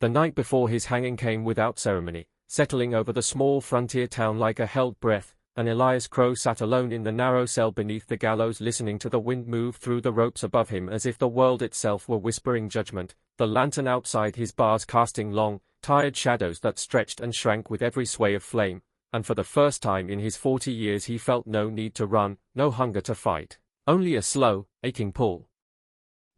The night before his hanging came without ceremony, settling over the small frontier town like a held breath, and Elias Crow sat alone in the narrow cell beneath the gallows listening to the wind move through the ropes above him as if the world itself were whispering judgment, the lantern outside his bars casting long, tired shadows that stretched and shrank with every sway of flame, and for the first time in his 40 years he felt no need to run, no hunger to fight, only a slow, aching pull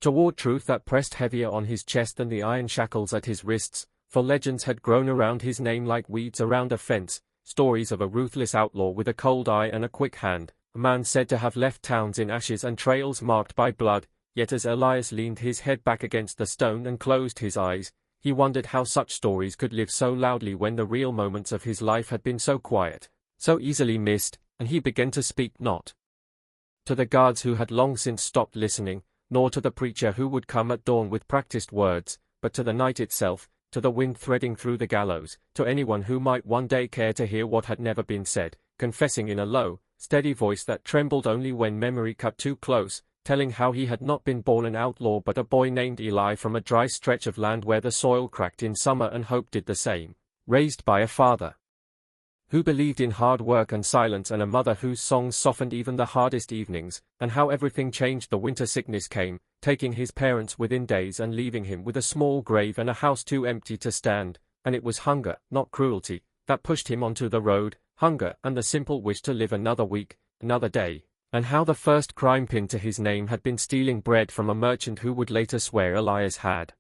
toward truth that pressed heavier on his chest than the iron shackles at his wrists, for legends had grown around his name like weeds around a fence, stories of a ruthless outlaw with a cold eye and a quick hand, a man said to have left towns in ashes and trails marked by blood, yet as Elias leaned his head back against the stone and closed his eyes, he wondered how such stories could live so loudly when the real moments of his life had been so quiet, so easily missed, and he began to speak not to the guards who had long since stopped listening, nor to the preacher who would come at dawn with practiced words, but to the night itself, to the wind threading through the gallows, to anyone who might one day care to hear what had never been said, confessing in a low, steady voice that trembled only when memory cut too close, telling how he had not been born an outlaw but a boy named Eli from a dry stretch of land where the soil cracked in summer and hope did the same, raised by a father who believed in hard work and silence and a mother whose songs softened even the hardest evenings, and how everything changed the winter sickness came, taking his parents within days and leaving him with a small grave and a house too empty to stand, and it was hunger, not cruelty, that pushed him onto the road, hunger and the simple wish to live another week, another day, and how the first crime pinned to his name had been stealing bread from a merchant who would later swear Elias had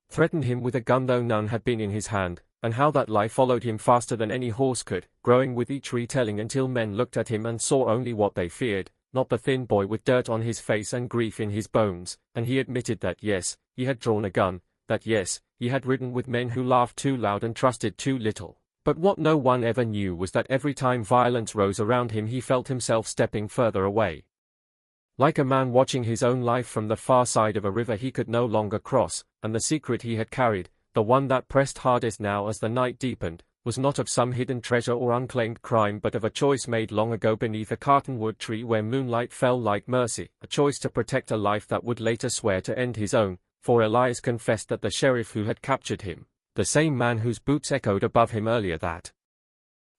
threatened him with a gun though none had been in his hand, and how that lie followed him faster than any horse could, growing with each retelling until men looked at him and saw only what they feared, not the thin boy with dirt on his face and grief in his bones, and he admitted that yes, he had drawn a gun, that yes, he had ridden with men who laughed too loud and trusted too little. But what no one ever knew was that every time violence rose around him he felt himself stepping further away. Like a man watching his own life from the far side of a river he could no longer cross, and the secret he had carried, the one that pressed hardest now as the night deepened, was not of some hidden treasure or unclaimed crime but of a choice made long ago beneath a cottonwood tree where moonlight fell like mercy, a choice to protect a life that would later swear to end his own, for Elias confessed that the sheriff who had captured him, the same man whose boots echoed above him earlier that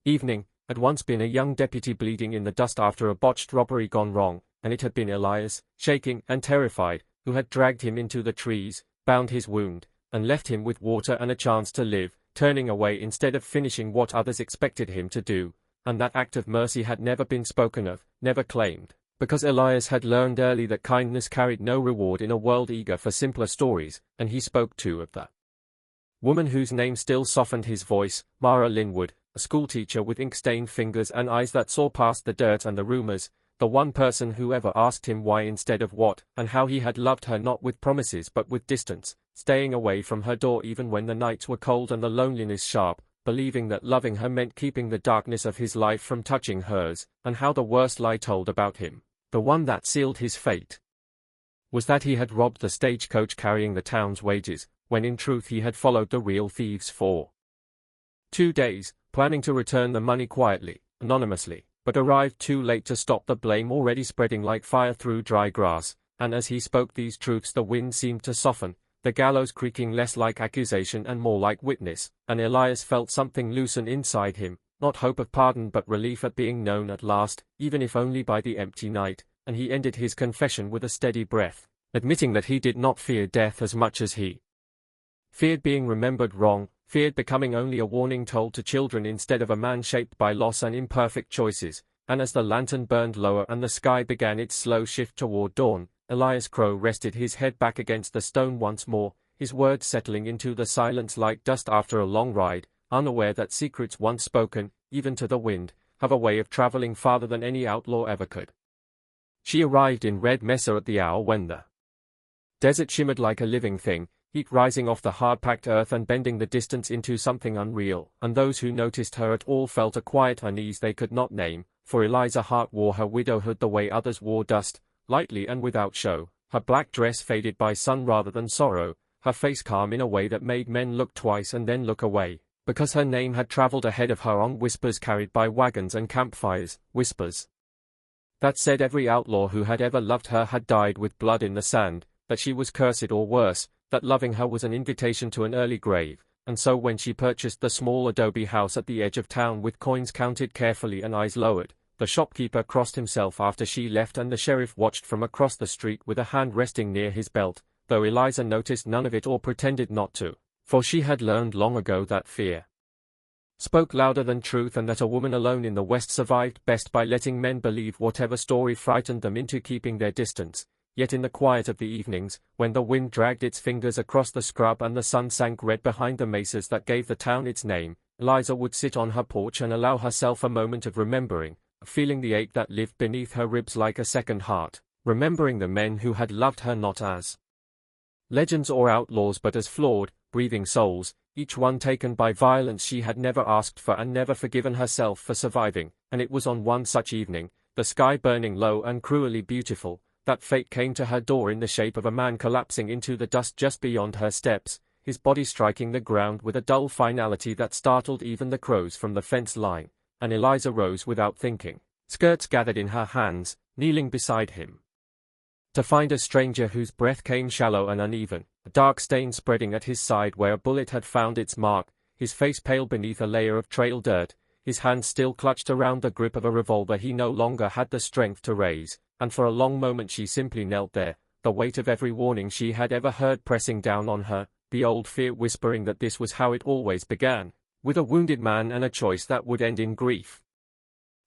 evening, had once been a young deputy bleeding in the dust after a botched robbery gone wrong, and it had been Elias, shaking and terrified, who had dragged him into the trees, bound his wound, and left him with water and a chance to live, turning away instead of finishing what others expected him to do, and that act of mercy had never been spoken of, never claimed, because Elias had learned early that kindness carried no reward in a world eager for simpler stories, and he spoke too of the woman whose name still softened his voice, Mara Linwood, a schoolteacher with ink-stained fingers and eyes that saw past the dirt and the rumors, the one person who ever asked him why instead of what, and how he had loved her not with promises but with distance, staying away from her door even when the nights were cold and the loneliness sharp, believing that loving her meant keeping the darkness of his life from touching hers, and how the worst lie told about him, the one that sealed his fate, was that he had robbed the stagecoach carrying the town's wages, when in truth he had followed the real thieves for 2 days, planning to return the money quietly, anonymously, but arrived too late to stop the blame already spreading like fire through dry grass, and as he spoke these truths the wind seemed to soften, the gallows creaking less like accusation and more like witness, and Elias felt something loosen inside him, not hope of pardon but relief at being known at last, even if only by the empty night, and he ended his confession with a steady breath, admitting that he did not fear death as much as he feared being remembered wrong, feared becoming only a warning told to children instead of a man shaped by loss and imperfect choices, and as the lantern burned lower and the sky began its slow shift toward dawn, Elias Crow rested his head back against the stone once more, his words settling into the silence like dust after a long ride, unaware that secrets once spoken, even to the wind, have a way of traveling farther than any outlaw ever could. She arrived in Red Mesa at the hour when the desert shimmered like a living thing, heat rising off the hard-packed earth and bending the distance into something unreal, and those who noticed her at all felt a quiet unease they could not name, for Eliza Hart wore her widowhood the way others wore dust, lightly and without show, her black dress faded by sun rather than sorrow, her face calm in a way that made men look twice and then look away, because her name had traveled ahead of her on whispers carried by wagons and campfires, whispers that said every outlaw who had ever loved her had died with blood in the sand, that she was cursed or worse, that loving her was an invitation to an early grave, and so when she purchased the small adobe house at the edge of town with coins counted carefully and eyes lowered, the shopkeeper crossed himself after she left and the sheriff watched from across the street with a hand resting near his belt, though Eliza noticed none of it or pretended not to, for she had learned long ago that fear spoke louder than truth and that a woman alone in the West survived best by letting men believe whatever story frightened them into keeping their distance. Yet in the quiet of the evenings, when the wind dragged its fingers across the scrub and the sun sank red behind the mesas that gave the town its name, Eliza would sit on her porch and allow herself a moment of remembering, feeling the ache that lived beneath her ribs like a second heart, remembering the men who had loved her not as legends or outlaws but as flawed, breathing souls, each one taken by violence she had never asked for and never forgiven herself for surviving. And it was on one such evening, the sky burning low and cruelly beautiful, that fate came to her door in the shape of a man collapsing into the dust just beyond her steps, his body striking the ground with a dull finality that startled even the crows from the fence line, and Eliza rose without thinking, skirts gathered in her hands, kneeling beside him, to find a stranger whose breath came shallow and uneven, a dark stain spreading at his side where a bullet had found its mark, his face pale beneath a layer of trail dirt, his hand still clutched around the grip of a revolver he no longer had the strength to raise, and for a long moment she simply knelt there, the weight of every warning she had ever heard pressing down on her, the old fear whispering that this was how it always began, with a wounded man and a choice that would end in grief.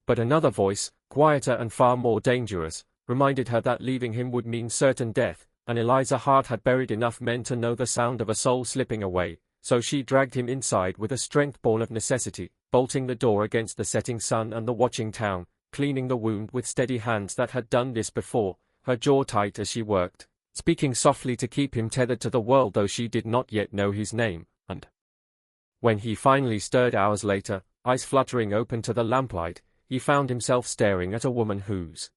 But another voice, quieter and far more dangerous, reminded her that leaving him would mean certain death, and Eliza's heart had buried enough men to know the sound of a soul slipping away, so she dragged him inside with a strength born of necessity, bolting the door against the setting sun and the watching town, cleaning the wound with steady hands that had done this before, her jaw tight as she worked, speaking softly to keep him tethered to the world though she did not yet know his name, and when he finally stirred hours later, eyes fluttering open to the lamplight, he found himself staring at a woman whose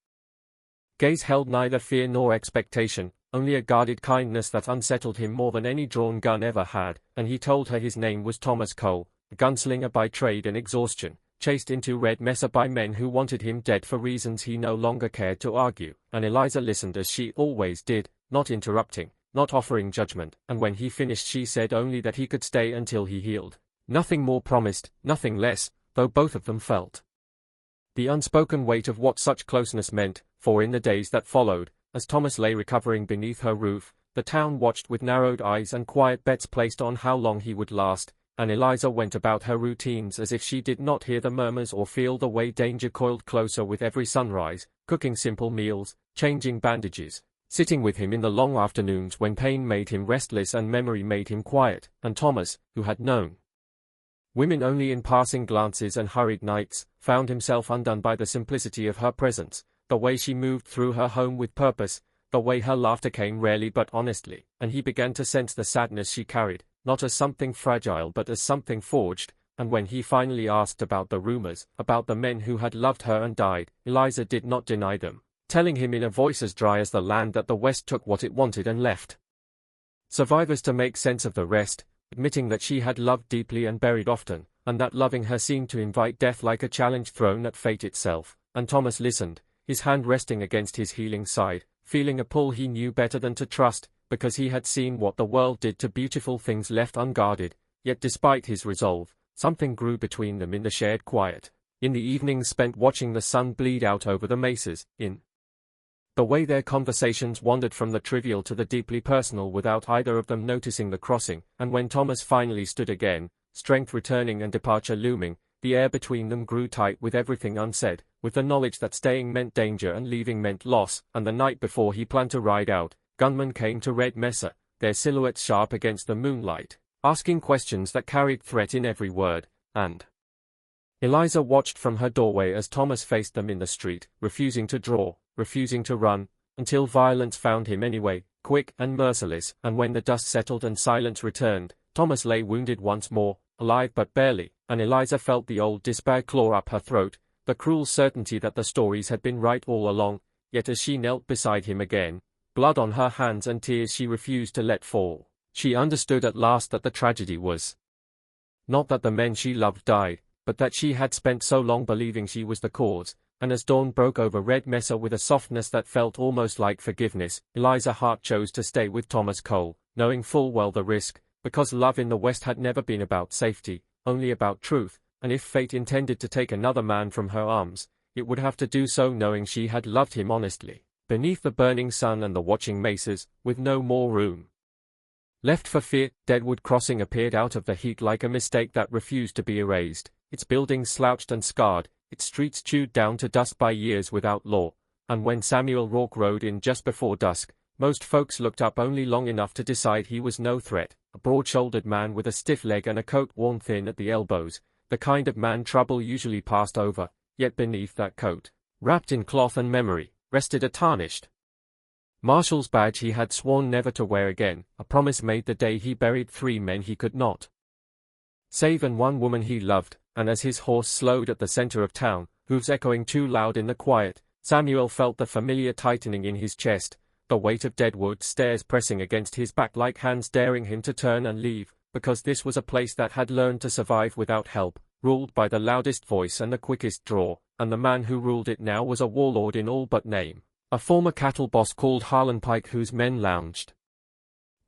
gaze held neither fear nor expectation, only a guarded kindness that unsettled him more than any drawn gun ever had, and he told her his name was Thomas Cole, a gunslinger by trade and exhaustion, chased into Red Mesa by men who wanted him dead for reasons he no longer cared to argue, and Eliza listened as she always did, not interrupting, not offering judgment, and when he finished she said only that he could stay until he healed. Nothing more promised, nothing less, though both of them felt the unspoken weight of what such closeness meant, for in the days that followed, as Thomas lay recovering beneath her roof, the town watched with narrowed eyes and quiet bets placed on how long he would last, and Eliza went about her routines as if she did not hear the murmurs or feel the way danger coiled closer with every sunrise, cooking simple meals, changing bandages, sitting with him in the long afternoons when pain made him restless and memory made him quiet, and Thomas, who had known women only in passing glances and hurried nights, found himself undone by the simplicity of her presence, the way she moved through her home with purpose, the way her laughter came rarely but honestly, and he began to sense the sadness she carried, not as something fragile but as something forged, and when he finally asked about the rumors, about the men who had loved her and died, Eliza did not deny them, telling him in a voice as dry as the land that the West took what it wanted and left survivors to make sense of the rest, admitting that she had loved deeply and buried often, and that loving her seemed to invite death like a challenge thrown at fate itself, and Thomas listened, his hand resting against his healing side, feeling a pull he knew better than to trust, because he had seen what the world did to beautiful things left unguarded, yet despite his resolve, something grew between them in the shared quiet, in the evenings spent watching the sun bleed out over the mesas, in the way their conversations wandered from the trivial to the deeply personal without either of them noticing the crossing, and when Thomas finally stood again, strength returning and departure looming, the air between them grew tight with everything unsaid, with the knowledge that staying meant danger and leaving meant loss, and the night before he planned to ride out, gunmen came to Red Mesa, their silhouettes sharp against the moonlight, asking questions that carried threat in every word, and Eliza watched from her doorway as Thomas faced them in the street, refusing to draw, refusing to run, until violence found him anyway, quick and merciless, and when the dust settled and silence returned, Thomas lay wounded once more, alive but barely, and Eliza felt the old despair claw up her throat, the cruel certainty that the stories had been right all along, yet as she knelt beside him again, blood on her hands and tears she refused to let fall, she understood at last that the tragedy was not that the men she loved died, but that she had spent so long believing she was the cause, and as dawn broke over Red Mesa with a softness that felt almost like forgiveness, Eliza Hart chose to stay with Thomas Cole, knowing full well the risk, because love in the West had never been about safety, only about truth, and if fate intended to take another man from her arms, it would have to do so knowing she had loved him honestly, beneath the burning sun and the watching mesas, with no more room left for fear. Deadwood Crossing appeared out of the heat like a mistake that refused to be erased, its buildings slouched and scarred, its streets chewed down to dust by years without law, and when Samuel Rourke rode in just before dusk, most folks looked up only long enough to decide he was no threat, a broad-shouldered man with a stiff leg and a coat worn thin at the elbows, the kind of man trouble usually passed over, yet beneath that coat, wrapped in cloth and memory, rested a tarnished marshal's badge he had sworn never to wear again, a promise made the day he buried 3 men he could not save and 1 woman he loved, and as his horse slowed at the center of town, hooves echoing too loud in the quiet, Samuel felt the familiar tightening in his chest, the weight of Deadwood stairs pressing against his back like hands daring him to turn and leave, because this was a place that had learned to survive without help, ruled by the loudest voice and the quickest draw, and the man who ruled it now was a warlord in all but name. A former cattle boss called Harlan Pike whose men lounged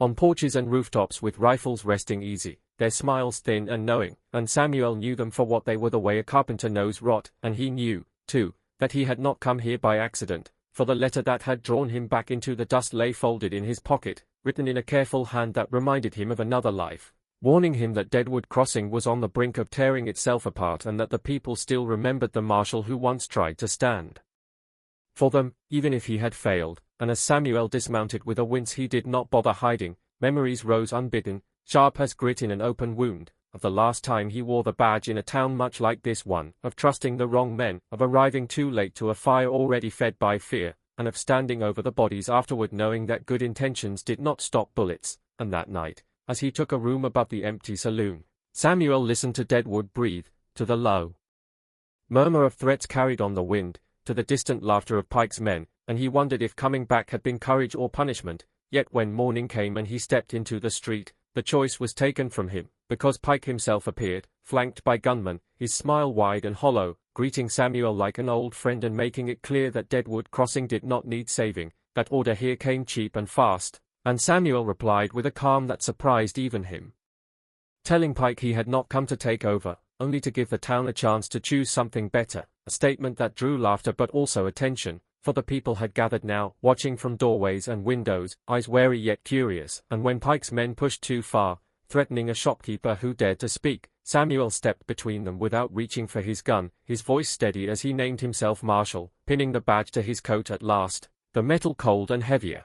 on porches and rooftops with rifles resting easy, their smiles thin and knowing, and Samuel knew them for what they were, the way a carpenter knows rot, and he knew, too, that he had not come here by accident, for the letter that had drawn him back into the dust lay folded in his pocket, written in a careful hand that reminded him of another life, warning him that Deadwood Crossing was on the brink of tearing itself apart and that the people still remembered the marshal who once tried to stand for them, even if he had failed, and as Samuel dismounted with a wince he did not bother hiding, memories rose unbidden, sharp as grit in an open wound, of the last time he wore the badge in a town much like this one, of trusting the wrong men, of arriving too late to a fire already fed by fear, and of standing over the bodies afterward knowing that good intentions did not stop bullets, and that night, as he took a room above the empty saloon, Samuel listened to Deadwood breathe, to the low murmur of threats carried on the wind, to the distant laughter of Pike's men, and he wondered if coming back had been courage or punishment, yet when morning came and he stepped into the street, the choice was taken from him, because Pike himself appeared, flanked by gunmen, his smile wide and hollow, greeting Samuel like an old friend and making it clear that Deadwood Crossing did not need saving, that order here came cheap and fast, and Samuel replied with a calm that surprised even him, telling Pike he had not come to take over, only to give the town a chance to choose something better, a statement that drew laughter but also attention, for the people had gathered now, watching from doorways and windows, eyes wary yet curious, and when Pike's men pushed too far, threatening a shopkeeper who dared to speak, Samuel stepped between them without reaching for his gun, his voice steady as he named himself marshal, pinning the badge to his coat at last, the metal cold and heavier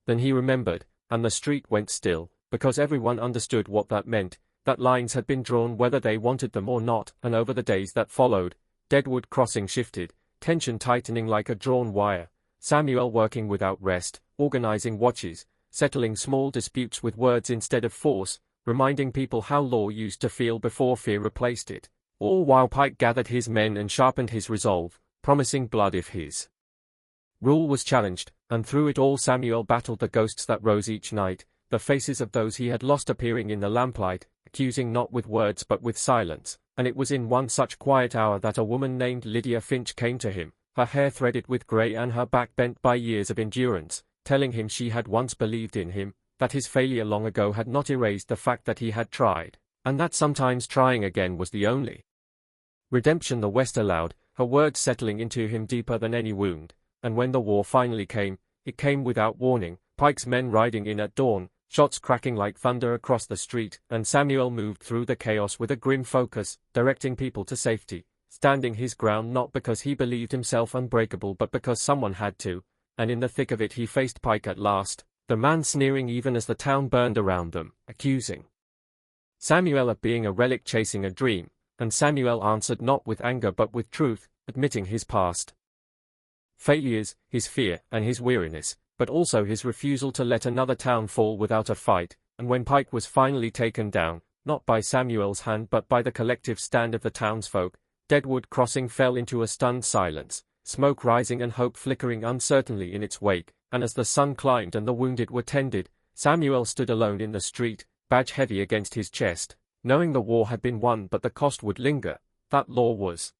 than he remembered, and the street went still, because everyone understood what that meant, that lines had been drawn whether they wanted them or not, and over the days that followed, Deadwood Crossing shifted, tension tightening like a drawn wire, Samuel working without rest, organizing watches, settling small disputes with words instead of force, reminding people how law used to feel before fear replaced it, all while Pike gathered his men and sharpened his resolve, promising blood if his rule was challenged, and through it all Samuel battled the ghosts that rose each night, the faces of those he had lost appearing in the lamplight, accusing not with words but with silence, and it was in one such quiet hour that a woman named Lydia Finch came to him, her hair threaded with grey and her back bent by years of endurance, telling him she had once believed in him, that his failure long ago had not erased the fact that he had tried, and that sometimes trying again was the only redemption the West allowed, her words settling into him deeper than any wound, and when the war finally came, it came without warning, Pike's men riding in at dawn, shots cracking like thunder across the street, and Samuel moved through the chaos with a grim focus, directing people to safety, standing his ground not because he believed himself unbreakable but because someone had to, and in the thick of it he faced Pike at last, the man sneering even as the town burned around them, accusing Samuel of being a relic chasing a dream, and Samuel answered not with anger but with truth, admitting his past failures, his fear, and his weariness, but also his refusal to let another town fall without a fight, and when Pike was finally taken down, not by Samuel's hand but by the collective stand of the townsfolk, Deadwood Crossing fell into a stunned silence, smoke rising and hope flickering uncertainly in its wake, and as the sun climbed and the wounded were tended, Samuel stood alone in the street, badge heavy against his chest, knowing the war had been won but the cost would linger, that law was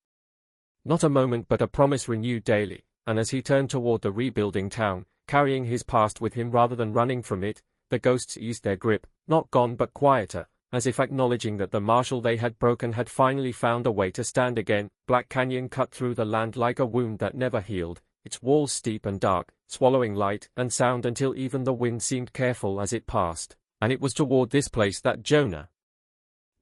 Not a moment but a promise renewed daily, and as he turned toward the rebuilding town, carrying his past with him rather than running from it, the ghosts eased their grip, not gone but quieter, as if acknowledging that the marshal they had broken had finally found a way to stand again. Black Canyon cut through the land like a wound that never healed, its walls steep and dark, swallowing light and sound until even the wind seemed careful as it passed. And it was toward this place that Jonah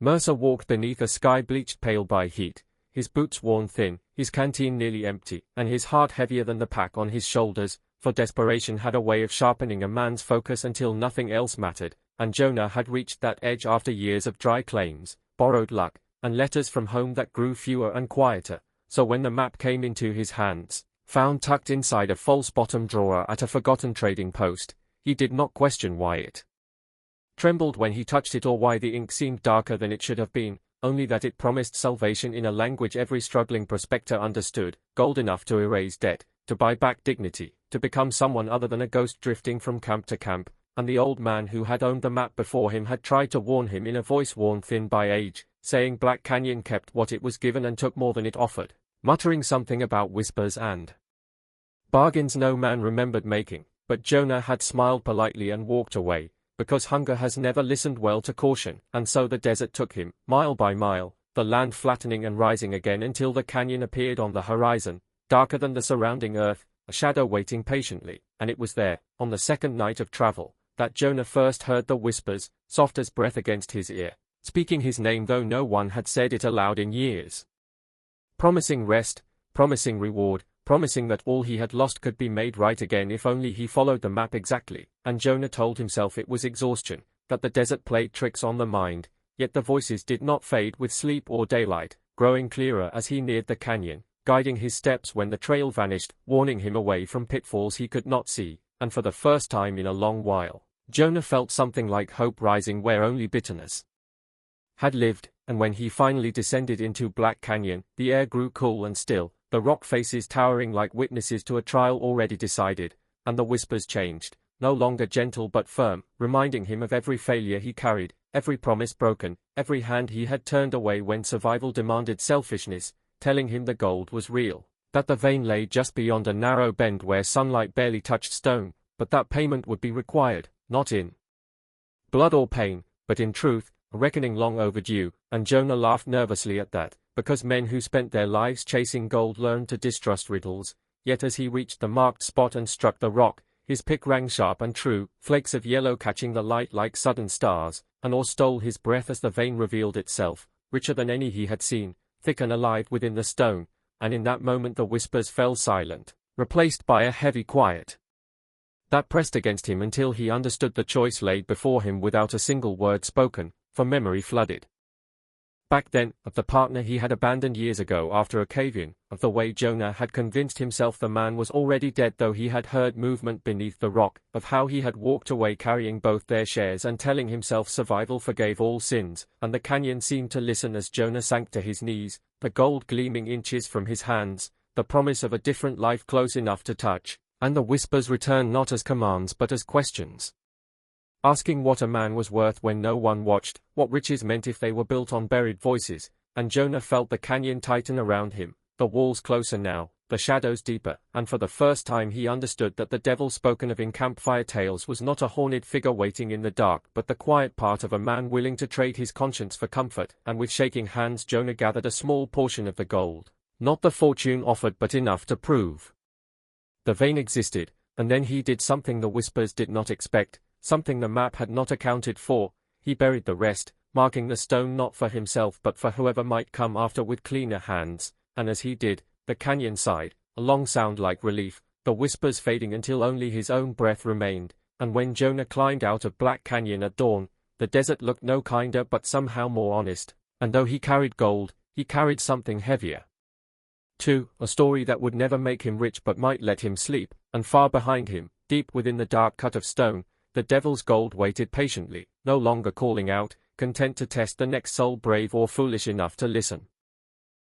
Mercer walked beneath a sky bleached pale by heat, his boots worn thin, his canteen nearly empty, and his heart heavier than the pack on his shoulders, for desperation had a way of sharpening a man's focus until nothing else mattered, and Jonah had reached that edge after years of dry claims, borrowed luck, and letters from home that grew fewer and quieter. So when the map came into his hands, found tucked inside a false bottom drawer at a forgotten trading post, he did not question why it trembled when he touched it or why the ink seemed darker than it should have been, only that it promised salvation in a language every struggling prospector understood, gold enough to erase debt, to buy back dignity, to become someone other than a ghost drifting from camp to camp. And the old man who had owned the map before him had tried to warn him in a voice worn thin by age, saying Black Canyon kept what it was given and took more than it offered, muttering something about whispers and bargains no man remembered making. But Jonah had smiled politely and walked away, because hunger has never listened well to caution, and so the desert took him, mile by mile, the land flattening and rising again until the canyon appeared on the horizon, darker than the surrounding earth, a shadow waiting patiently. And it was there, on the second night of travel, that Jonah first heard the whispers, soft as breath against his ear, speaking his name though no one had said it aloud in years. Promising rest, promising reward, promising that all he had lost could be made right again if only he followed the map exactly. And Jonah told himself it was exhaustion, that the desert played tricks on the mind, yet the voices did not fade with sleep or daylight, growing clearer as he neared the canyon, guiding his steps when the trail vanished, warning him away from pitfalls he could not see. And for the first time in a long while, Jonah felt something like hope rising where only bitterness had lived. And when he finally descended into Black Canyon, the air grew cool and still, the rock faces towering like witnesses to a trial already decided, and the whispers changed, no longer gentle but firm, reminding him of every failure he carried, every promise broken, every hand he had turned away when survival demanded selfishness, telling him the gold was real, that the vein lay just beyond a narrow bend where sunlight barely touched stone, but that payment would be required, not in blood or pain, but in truth, a reckoning long overdue. And Jonah laughed nervously at that, because men who spent their lives chasing gold learned to distrust riddles. Yet as he reached the marked spot and struck the rock, his pick rang sharp and true, flakes of yellow catching the light like sudden stars. An awe stole his breath as the vein revealed itself, richer than any he had seen, thick and alive within the stone, and in that moment the whispers fell silent, replaced by a heavy quiet that pressed against him until he understood the choice laid before him without a single word spoken, for memory flooded back then, of the partner he had abandoned years ago after a cave-in, of the way Jonah had convinced himself the man was already dead though he had heard movement beneath the rock, of how he had walked away carrying both their shares and telling himself survival forgave all sins. And the canyon seemed to listen as Jonah sank to his knees, the gold gleaming inches from his hands, the promise of a different life close enough to touch, and the whispers returned not as commands but as questions, asking what a man was worth when no one watched, what riches meant if they were built on buried voices. And Jonah felt the canyon tighten around him, the walls closer now, the shadows deeper, and for the first time he understood that the devil spoken of in campfire tales was not a horned figure waiting in the dark but the quiet part of a man willing to trade his conscience for comfort. And with shaking hands Jonah gathered a small portion of the gold, not the fortune offered but enough to prove the vein existed. And then he did something the whispers did not expect, something the map had not accounted for. He buried the rest, marking the stone not for himself but for whoever might come after with cleaner hands. And as he did, the canyon sighed, a long sound like relief, the whispers fading until only his own breath remained. And when Jonah climbed out of Black Canyon at dawn, the desert looked no kinder but somehow more honest. And though he carried gold, he carried something heavier too, a story that would never make him rich but might let him sleep. And far behind him, deep within the dark cut of stone, the devil's gold waited patiently, no longer calling out, content to test the next soul brave or foolish enough to listen.